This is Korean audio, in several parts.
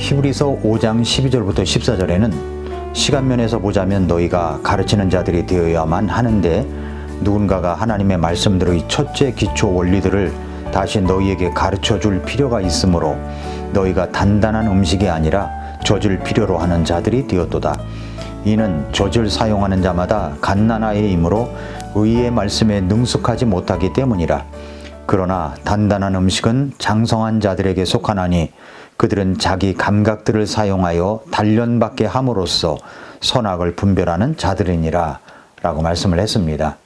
히브리서 5장 12절부터 14절에는 시간면에서 보자면 너희가 가르치는 자들이 되어야만 하는데 누군가가 하나님의 말씀들의 첫째 기초 원리들을 다시 너희에게 가르쳐 줄 필요가 있으므로 너희가 단단한 음식이 아니라 젖을 필요로 하는 자들이 되었도다. 이는 젖을 사용하는 자마다 갓난아이의 이므로 의의 말씀에 능숙하지 못하기 때문이라. 그러나 단단한 음식은 장성한 자들에게 속하나니 그들은 자기 감각들을 사용하여 단련받게 함으로써 선악을 분별하는 자들이니라 라고 말씀을 했습니다.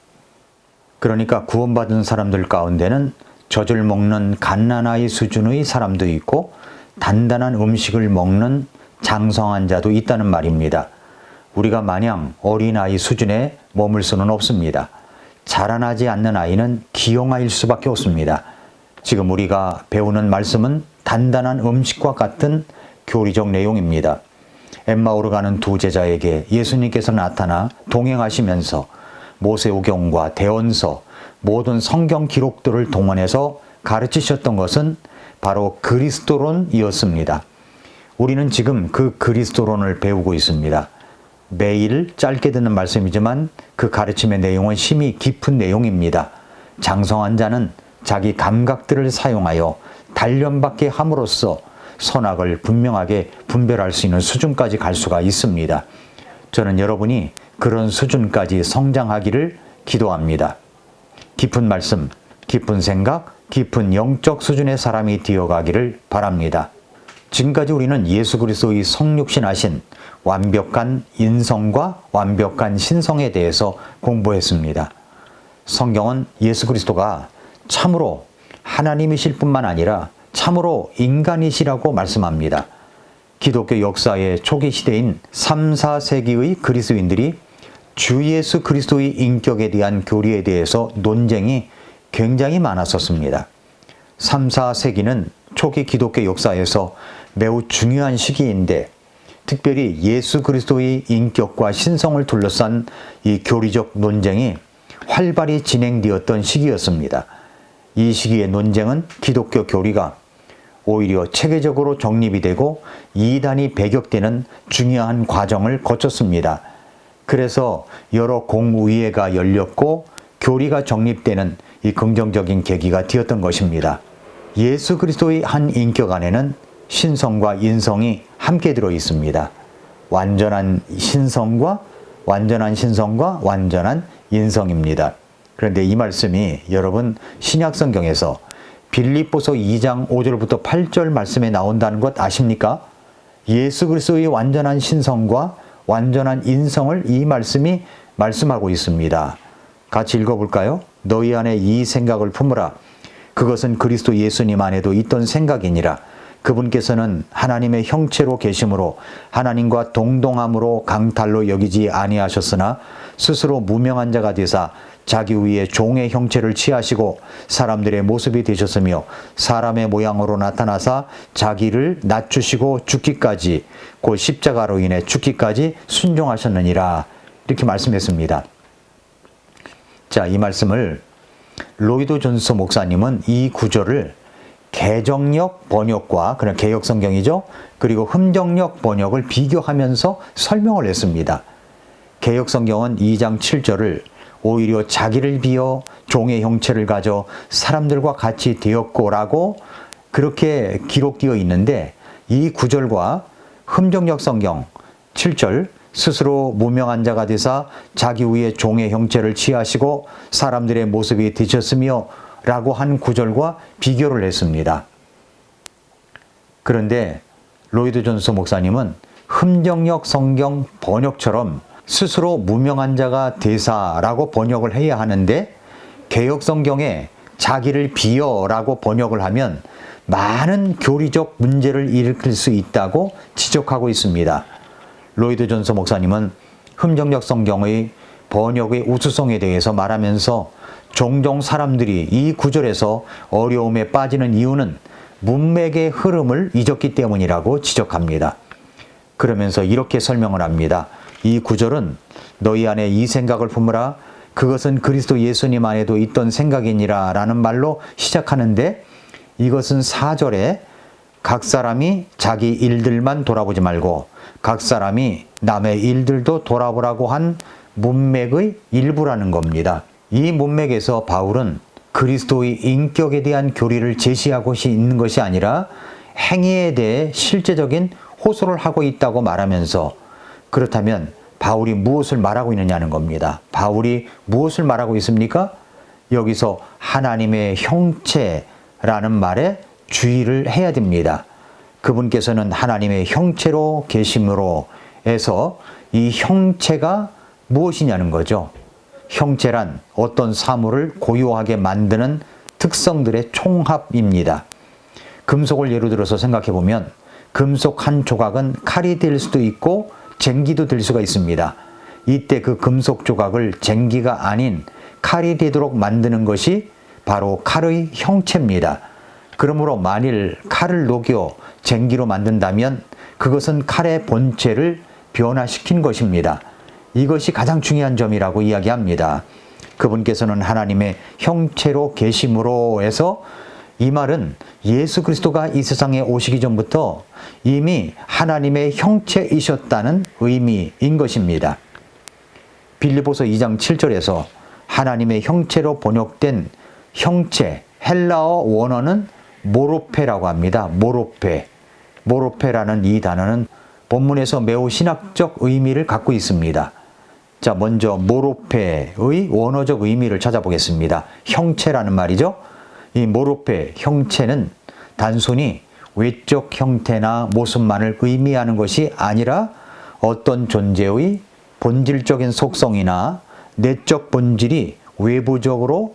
그러니까 구원받은 사람들 가운데는 젖을 먹는 갓난아이 수준의 사람도 있고 단단한 음식을 먹는 장성한 자도 있다는 말입니다. 우리가 마냥 어린아이 수준에 머물 수는 없습니다. 자라나지 않는 아이는 기형아일 수밖에 없습니다. 지금 우리가 배우는 말씀은 단단한 음식과 같은 교리적 내용입니다. 엠마오로 가는 두 제자에게 예수님께서 나타나 동행하시면서 모세오경과 대언서, 모든 성경 기록들을 동원해서 가르치셨던 것은 바로 그리스도론이었습니다. 우리는 지금 그 그리스도론을 배우고 있습니다. 매일 짧게 듣는 말씀이지만 그 가르침의 내용은 심히 깊은 내용입니다. 장성한 자는 자기 감각들을 사용하여 단련받게 함으로써 선악을 분명하게 분별할 수 있는 수준까지 갈 수가 있습니다. 저는 여러분이 그런 수준까지 성장하기를 기도합니다. 깊은 말씀, 깊은 생각, 깊은 영적 수준의 사람이 되어가기를 바랍니다. 지금까지 우리는 예수 그리스도의 성육신하신 완벽한 인성과 완벽한 신성에 대해서 공부했습니다. 성경은 예수 그리스도가 참으로 하나님이실 뿐만 아니라 참으로 인간이시라고 말씀합니다. 기독교 역사의 초기 시대인 3, 4세기의 그리스도인들이 주 예수 그리스도의 인격에 대한 교리에 대해서 논쟁이 굉장히 많았었습니다. 3, 4세기는 초기 기독교 역사에서 매우 중요한 시기인데 특별히 예수 그리스도의 인격과 신성을 둘러싼 이 교리적 논쟁이 활발히 진행되었던 시기였습니다. 이 시기의 논쟁은 기독교 교리가 오히려 체계적으로 정립이 되고 이단이 배격되는 중요한 과정을 거쳤습니다. 그래서 여러 공의회가 열렸고 교리가 정립되는 이 긍정적인 계기가 되었던 것입니다. 예수 그리스도의 한 인격 안에는 신성과 인성이 함께 들어 있습니다. 완전한 신성과 완전한 인성입니다. 그런데 이 말씀이 여러분 신약 성경에서 빌립보서 2장 5절부터 8절 말씀에 나온다는 것 아십니까? 예수 그리스도의 완전한 신성과 완전한 인성을 이 말씀이 말씀하고 있습니다. 같이 읽어볼까요? 너희 안에 이 생각을 품으라. 그것은 그리스도 예수님 안에도 있던 생각이니라. 그분께서는 하나님의 형체로 계심으로 하나님과 동등함으로 강탈로 여기지 아니하셨으나 스스로 무명한 자가 되사 자기 위에 종의 형체를 취하시고 사람들의 모습이 되셨으며 사람의 모양으로 나타나사 자기를 낮추시고 죽기까지 곧 십자가로 인해 죽기까지 순종하셨느니라. 이렇게 말씀했습니다. 자, 이 말씀을 로이드 존스 목사님은 이 구절을 개정역 번역과 그런 개역 성경이죠. 그리고 흠정역 번역을 비교하면서 설명을 했습니다. 개역 성경은 2장 7절을 오히려 자기를 비어 종의 형체를 가져 사람들과 같이 되었고라고 그렇게 기록되어 있는데 이 구절과 흠정역 성경 7절 스스로 무명한 자가 되사 자기 위에 종의 형체를 취하시고 사람들의 모습이 되셨으며 라고 한 구절과 비교를 했습니다. 그런데 로이드 존스 목사님은 흠정역 성경 번역처럼 스스로 무명한 자가 되사라고 번역을 해야 하는데 개역 성경에 자기를 비어라고 번역을 하면 많은 교리적 문제를 일으킬 수 있다고 지적하고 있습니다. 로이드 존스 목사님은 흠정역 성경의 번역의 우수성에 대해서 말하면서 종종 사람들이 이 구절에서 어려움에 빠지는 이유는 문맥의 흐름을 잊었기 때문이라고 지적합니다. 그러면서 이렇게 설명을 합니다. 이 구절은 너희 안에 이 생각을 품으라. 그것은 그리스도 예수님 안에도 있던 생각이니라 라는 말로 시작하는데 이것은 4절에 각 사람이 자기 일들만 돌아보지 말고 각 사람이 남의 일들도 돌아보라고 한 문맥의 일부라는 겁니다. 이 문맥에서 바울은 그리스도의 인격에 대한 교리를 제시하고 있는 것이 아니라 행위에 대해 실제적인 호소를 하고 있다고 말하면서, 그렇다면 바울이 무엇을 말하고 있느냐는 겁니다. 바울이 무엇을 말하고 있습니까? 여기서 하나님의 형체라는 말에 주의를 해야 됩니다. 그분께서는 하나님의 형체로 계심으로 해서 이 형체가 무엇이냐는 거죠. 형체란 어떤 사물을 고유하게 만드는 특성들의 총합입니다. 금속을 예로 들어서 생각해 보면 금속 한 조각은 칼이 될 수도 있고 쟁기도 될 수가 있습니다. 이때 그 금속 조각을 쟁기가 아닌 칼이 되도록 만드는 것이 바로 칼의 형체입니다. 그러므로 만일 칼을 녹여 쟁기로 만든다면 그것은 칼의 본체를 변화시킨 것입니다. 이것이 가장 중요한 점이라고 이야기합니다. 그분께서는 하나님의 형체로 계심으로 해서 이 말은 예수 그리스도가 이 세상에 오시기 전부터 이미 하나님의 형체이셨다는 의미인 것입니다. 빌립보서 2장 7절에서 하나님의 형체로 번역된 형체, 헬라어 원어는 모로페라고 합니다. 모로페라는 이 단어는 본문에서 매우 신학적 의미를 갖고 있습니다. 자, 먼저 모로페의 원어적 의미를 찾아보겠습니다. 형체라는 말이죠. 이 모로페, 형체는 단순히 외적 형태나 모습만을 의미하는 것이 아니라 어떤 존재의 본질적인 속성이나 내적 본질이 외적으로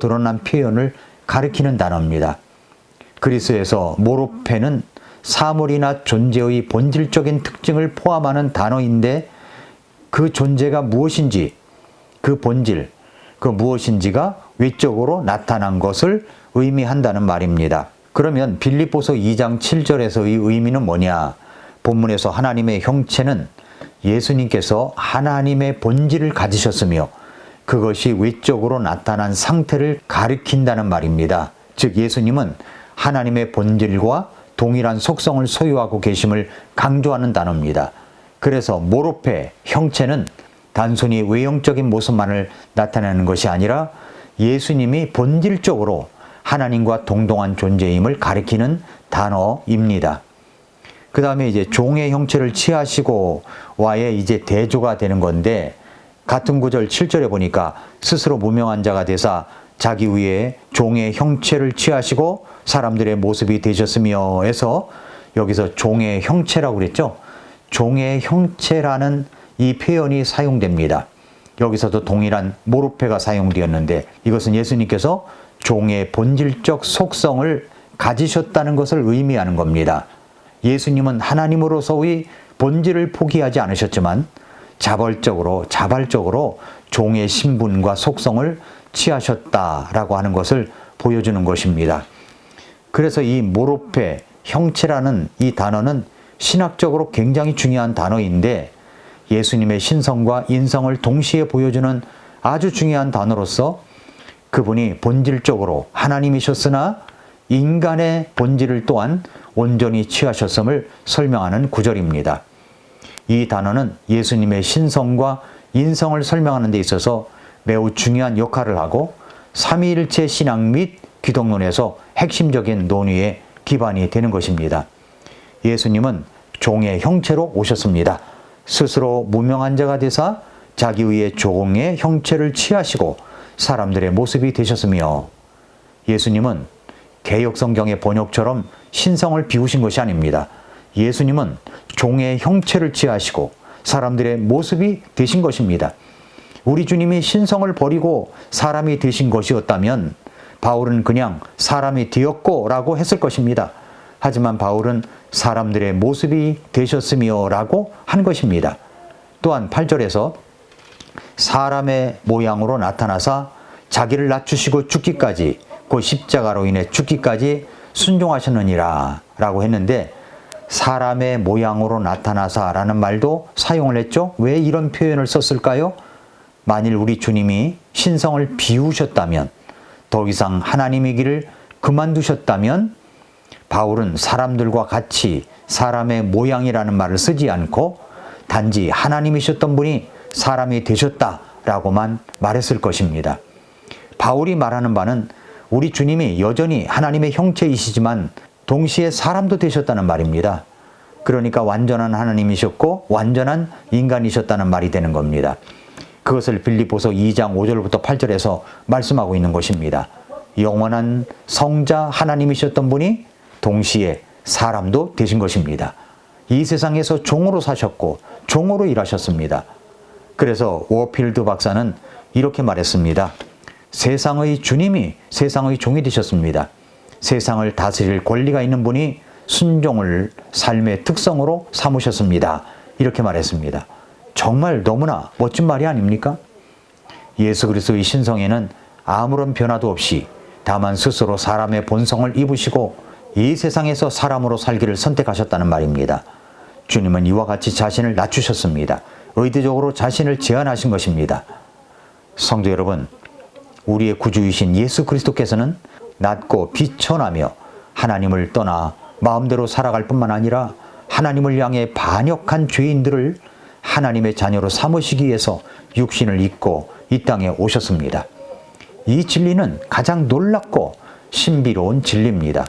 드러난 표현을 가리키는 단어입니다. 그리스에서 모로페는 사물이나 존재의 본질적인 특징을 포함하는 단어인데 그 존재가 무엇인지, 그 본질, 그 무엇인지가 외적으로 나타난 것을 의미한다는 말입니다. 그러면 빌립보서 2장 7절에서의 의미는 뭐냐? 본문에서 하나님의 형체는 예수님께서 하나님의 본질을 가지셨으며 그것이 외적으로 나타난 상태를 가리킨다는 말입니다. 즉 예수님은 하나님의 본질과 동일한 속성을 소유하고 계심을 강조하는 단어입니다. 그래서 모로페, 형체는 단순히 외형적인 모습만을 나타내는 것이 아니라 예수님이 본질적으로 하나님과 동등한 존재임을 가리키는 단어입니다. 그 다음에 이제 종의 형체를 취하시고 와의 이제 대조가 되는 건데, 같은 구절 7절에 보니까 스스로 무명한 자가 되사 자기 위에 종의 형체를 취하시고 사람들의 모습이 되셨으며 해서 여기서 종의 형체라고 그랬죠. 종의 형체라는 이 표현이 사용됩니다. 여기서도 동일한 모로페가 사용되었는데 이것은 예수님께서 종의 본질적 속성을 가지셨다는 것을 의미하는 겁니다. 예수님은 하나님으로서의 본질을 포기하지 않으셨지만 자발적으로 종의 신분과 속성을 취하셨다라고 하는 것을 보여주는 것입니다. 그래서 이 모로페, 형체라는 이 단어는 신학적으로 굉장히 중요한 단어인데 예수님의 신성과 인성을 동시에 보여주는 아주 중요한 단어로서 그분이 본질적으로 하나님이셨으나 인간의 본질을 또한 온전히 취하셨음을 설명하는 구절입니다. 이 단어는 예수님의 신성과 인성을 설명하는 데 있어서 매우 중요한 역할을 하고 삼위일체 신앙 및 기독론에서 핵심적인 논의의 기반이 되는 것입니다. 예수님은 종의 형체로 오셨습니다. 스스로 무명한 자가 되사 자기 위에 종의 형체를 취하시고 사람들의 모습이 되셨으며, 예수님은 개역성경의 번역처럼 신성을 비우신 것이 아닙니다. 예수님은 종의 형체를 취하시고 사람들의 모습이 되신 것입니다. 우리 주님이 신성을 버리고 사람이 되신 것이었다면 바울은 그냥 사람이 되었고 라고 했을 것입니다. 하지만 바울은 사람들의 모습이 되셨으며 라고 한 것입니다. 또한 8절에서 사람의 모양으로 나타나사 자기를 낮추시고 죽기까지, 그 십자가로 인해 죽기까지 순종하셨느니라 라고 했는데, 사람의 모양으로 나타나사 라는 말도 사용을 했죠. 왜 이런 표현을 썼을까요? 만일 우리 주님이 신성을 비우셨다면, 더 이상 하나님이기를 그만두셨다면 바울은 사람들과 같이 사람의 모양이라는 말을 쓰지 않고 단지 하나님이셨던 분이 사람이 되셨다라고만 말했을 것입니다. 바울이 말하는 바는 우리 주님이 여전히 하나님의 형체이시지만 동시에 사람도 되셨다는 말입니다. 그러니까 완전한 하나님이셨고 완전한 인간이셨다는 말이 되는 겁니다. 그것을 빌립보서 2장 5절부터 8절에서 말씀하고 있는 것입니다. 영원한 성자 하나님이셨던 분이 동시에 사람도 되신 것입니다. 이 세상에서 종으로 사셨고 종으로 일하셨습니다. 그래서 워필드 박사는 이렇게 말했습니다. 세상의 주님이 세상의 종이 되셨습니다. 세상을 다스릴 권리가 있는 분이 순종을 삶의 특성으로 삼으셨습니다. 이렇게 말했습니다. 정말 너무나 멋진 말이 아닙니까? 예수 그리스도의 신성에는 아무런 변화도 없이 다만 스스로 사람의 본성을 입으시고 이 세상에서 사람으로 살기를 선택하셨다는 말입니다. 주님은 이와 같이 자신을 낮추셨습니다. 의도적으로 자신을 제한하신 것입니다. 성도 여러분, 우리의 구주이신 예수 그리스도께서는 낮고 비천하며 하나님을 떠나 마음대로 살아갈 뿐만 아니라 하나님을 향해 반역한 죄인들을 하나님의 자녀로 삼으시기 위해서 육신을 입고 이 땅에 오셨습니다. 이 진리는 가장 놀랍고 신비로운 진리입니다.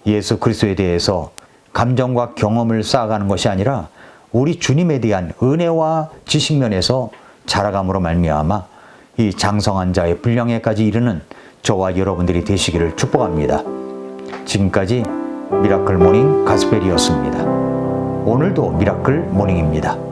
예수 그리스도에 대해서 감정과 경험을 쌓아가는 것이 아니라 우리 주님에 대한 은혜와 지식면에서 자라감으로 말미암아 이 장성한 자의 분량에까지 이르는 저와 여러분들이 되시기를 축복합니다. 지금까지 미라클 모닝 가스펠이었습니다. 오늘도 미라클 모닝입니다.